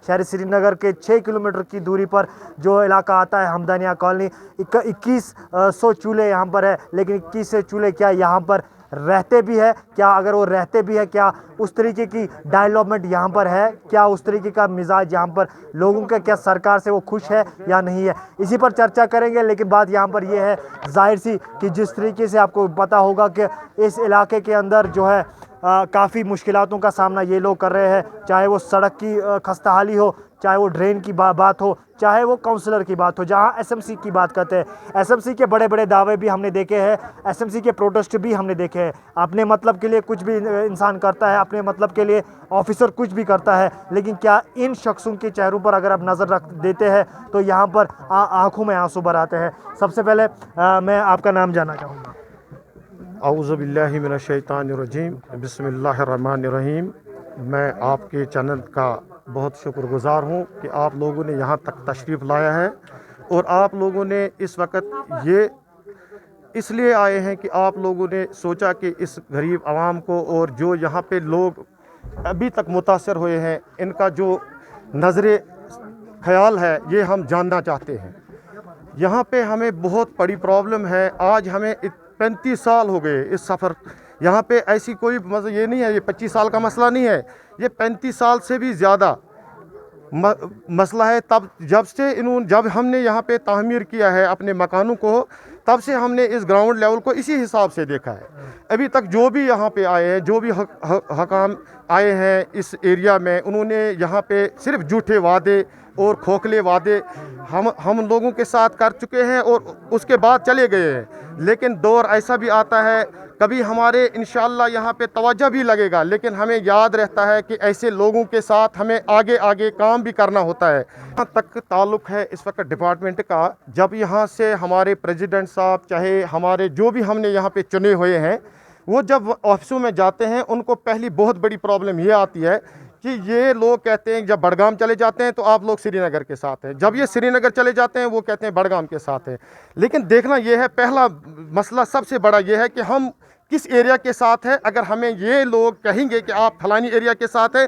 शहर श्रीनगर के 6 किलोमीटर की दूरी पर जो इलाका आता है हमदनिया कॉलोनी, 2100 चूल्हे यहाँ पर है। लेकिन 2100 चूल्हे क्या यहाँ पर रहते भी है क्या? अगर वो रहते भी है क्या उस तरीके की डेवलपमेंट यहाँ पर है क्या? उस तरीके का मिजाज यहाँ पर लोगों का क्या सरकार से वो खुश है या नहीं है? इसी पर चर्चा करेंगे। लेकिन बात यहाँ पर ये है जाहिर सी कि जिस तरीके से आपको पता होगा कि इस इलाके के अंदर जो है काफ़ी मुश्किलातों का सामना ये लोग कर रहे हैं, चाहे वो सड़क की खस्ताहाली हो, चाहे वो ड्रेन की बात हो, चाहे वो काउंसलर की बात हो। जहां एसएमसी की बात करते हैं, एसएमसी के बड़े बड़े दावे भी हमने देखे हैं, एसएमसी के प्रोटेस्ट भी हमने देखे हैं। अपने मतलब के लिए कुछ भी इंसान करता है, अपने मतलब के लिए ऑफिसर कुछ भी करता है, लेकिन क्या इन शख्सों के चेहरों पर अगर आप नज़र रख देते हैं तो यहाँ पर आंखों में आंसू भर आते हैं। सबसे पहले मैं आपका नाम जानना चाहूँगा। औज़ु बिल्लाहि मिनश शैतानिर रजीम, बिस्मिल्लाहिर्रहमानिर रहीम। मैं आपके चैनल का बहुत शुक्रगुज़ार हूँ कि आप लोगों ने यहाँ तक तशरीफ़ लाया है और आप लोगों ने इस वक्त ये इसलिए आए हैं कि आप लोगों ने सोचा कि इस गरीब आवाम को और जो यहाँ पे लोग अभी तक मुतासर हुए हैं इनका जो नज़र ख्याल है ये हम जानना चाहते हैं। यहाँ पे हमें बहुत बड़ी प्रॉब्लम है। आज हमें 35 साल हो गए इस सफ़र। यहाँ पे ऐसी कोई ये नहीं है, ये 25 साल का मसला नहीं है, ये 35 साल से भी ज़्यादा मसला है। तब जब हमने यहाँ पे तामीर किया है अपने मकानों को, तब से हमने इस ग्राउंड लेवल को इसी हिसाब से देखा है। अभी तक जो भी यहाँ पे आए हैं, जो भी हकाम आए हैं इस एरिया में, उन्होंने यहाँ पे सिर्फ झूठे वादे और खोखले वादे हम लोगों के साथ कर चुके हैं और उसके बाद चले गए हैं। लेकिन दौर ऐसा भी आता है, कभी हमारे इंशाअल्लाह यहाँ पे तवज्जो भी लगेगा, लेकिन हमें याद रहता है कि ऐसे लोगों के साथ हमें आगे आगे काम भी करना होता है। यहाँ तक ताल्लुक़ है इस वक्त डिपार्टमेंट का, जब यहाँ से हमारे प्रेसिडेंट साहब, चाहे हमारे जो भी हमने यहाँ पे चुने हुए हैं, वो जब ऑफिसों में जाते हैं उनको पहली बहुत बड़ी प्रॉब्लम ये आती है कि ये लोग कहते हैं जब बडगाम चले जाते हैं तो आप लोग श्रीनगर के साथ हैं, जब ये श्रीनगर चले जाते हैं वो कहते हैं बडगाम के साथ हैं। लेकिन देखना ये है, पहला मसला सबसे बड़ा ये है कि हम किस एरिया के साथ हैं। अगर हमें ये लोग कहेंगे कि आप फलानी एरिया के साथ हैं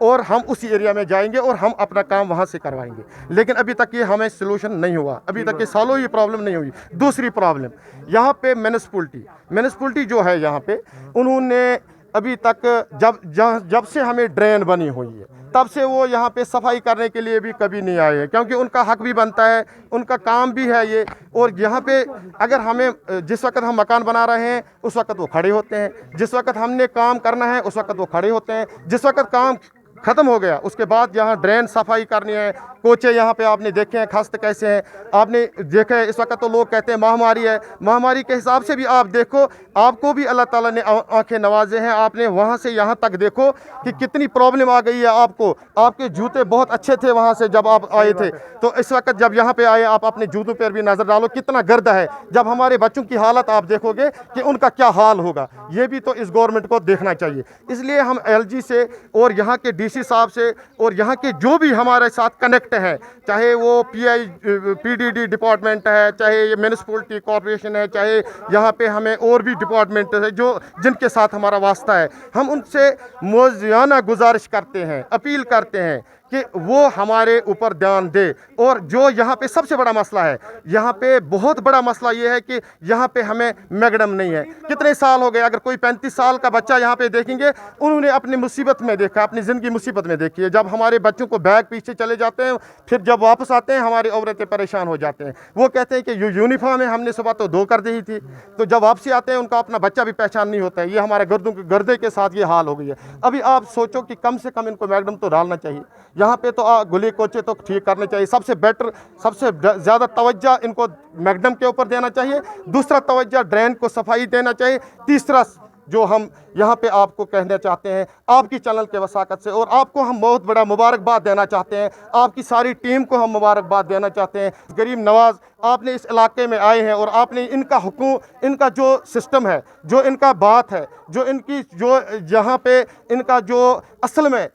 और हम उसी एरिया में जाएंगे और हम अपना काम वहाँ से करवाएंगे, लेकिन अभी तक ये हमें सोल्यूशन नहीं हुआ, अभी तक ये सालों ये प्रॉब्लम नहीं हुई। दूसरी प्रॉब्लम यहाँ पे म्यूनिसिपलिटी जो है यहाँ पे, उन्होंने अभी तक जब से हमें ड्रेन बनी हुई है तब से वो यहाँ पे सफाई करने के लिए भी कभी नहीं आए हैं, क्योंकि उनका हक भी बनता है, उनका काम भी है ये। और यहाँ पे अगर हमें जिस वक्त हम मकान बना रहे हैं उस वक्त वो खड़े होते हैं, जिस वक्त हमने काम करना है उस वक्त वो खड़े होते हैं, जिस वक्त काम ख़त्म हो गया उसके बाद यहाँ ड्रेन सफाई करनी है। कोचे यहाँ पे आपने देखे हैं खस्त कैसे हैं, आपने देखा है। इस वक्त तो लोग कहते हैं महामारी है, महामारी के हिसाब से भी आप देखो, आपको भी अल्लाह ताला ने आंखें नवाजे हैं। आपने वहाँ से यहाँ तक देखो कि कितनी प्रॉब्लम आ गई है आपको। आपके जूते बहुत अच्छे थे वहाँ से जब आप आए थे, तो इस वक्त जब यहाँ पे आए आप अपने जूतों पर भी नज़र डालो कितना गर्द है। जब हमारे बच्चों की हालत आप देखोगे कि उनका क्या हाल होगा, ये भी तो इस गवर्नमेंट को देखना चाहिए। इसलिए हम LG से और यहाँ के DC साहब से और यहाँ के जो भी हमारे साथ कनेक्ट हैं, चाहे वो PDD डिपार्टमेंट है, चाहे ये म्यूनिसिपलिटी कॉर्पोरेशन है, चाहे यहाँ पे हमें और भी डिपार्टमेंट है जो जिनके साथ हमारा वास्ता है, हम उनसे मौज़ियाना गुजारिश करते हैं, अपील करते हैं कि वो हमारे ऊपर ध्यान दे। और जो यहाँ पे सबसे बड़ा मसला है, यहाँ पे बहुत बड़ा मसला ये है कि यहाँ पे हमें मैगडम नहीं है। कितने साल हो गए, अगर कोई 35 साल का बच्चा यहाँ पे देखेंगे, उन्होंने अपनी मुसीबत में देखा, अपनी ज़िंदगी मुसीबत में देखी है। जब हमारे बच्चों को बैग पीछे चले जाते हैं, फिर जब वापस आते हैं हमारी औरतें परेशान हो जाते हैं। वो कहते हैं कि यूनिफॉर्म है, हमने सुबह तो धो कर दी थी, तो जब वापसी आते हैं उनका अपना बच्चा भी पहचान नहीं होता है। ये हमारे गर्दे के साथ ये हाल हो गई है। अभी आप सोचो कि कम से कम इनको मैगडम तो डालना चाहिए यहाँ पे, तो गुली कोचे तो ठीक करने चाहिए। सबसे बेटर, सबसे ज़्यादा तवज्जो इनको मैगडम के ऊपर देना चाहिए। दूसरा तवज्जो ड्रेन को सफाई देना चाहिए। तीसरा जो हम यहाँ पे आपको कहना चाहते हैं आपकी चैनल के वसाकत से, और आपको हम बहुत बड़ा मुबारकबाद देना चाहते हैं, आपकी सारी टीम को हम मुबारकबाद देना चाहते हैं। गरीब नवाज आपने इस इलाके में आए हैं और आपने इनका हुकूम, इनका जो सिस्टम है, जो इनका बात है, जो इनकी जो यहाँ पे इनका जो असल में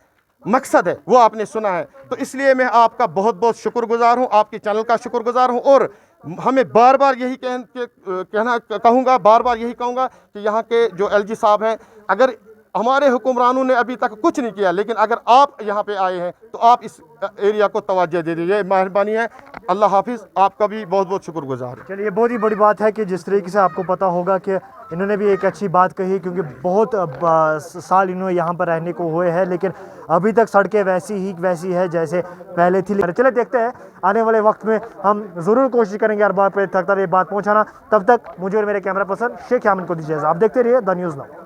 मकसद है वो आपने सुना है। तो इसलिए मैं आपका बहुत बहुत शुक्रगुजार हूँ, आपके चैनल का शुक्रगुजार हूँ। और हमें बार बार यही कहूँगा कि यहाँ के जो LG साहब हैं, अगर हमारे हुक्मरानों ने अभी तक कुछ नहीं किया, लेकिन अगर आप यहाँ पे आए हैं तो आप इस एरिया को तवज्जो दे दीजिए, मेहरबानी है। अल्लाह हाफिज़, आपका भी बहुत बहुत शुक्रगुजार है। चलिए, बहुत ही बड़ी बात है कि जिस तरीके से आपको पता होगा कि इन्होंने भी एक अच्छी बात कही, क्योंकि बहुत साल इन्होंने यहाँ पर रहने को हुए हैं, लेकिन अभी तक सड़कें वैसी है जैसे पहले थी। चले देखते हैं, आने वाले वक्त में हम ज़रूर कोशिश करेंगे हर बात पर तक ये बात पहुँचाना। तब तक मुझे और मेरे कैमरा पर्सन शेख यामिन को दीजिए। आप देखते रहिए द न्यूज़ नाउ।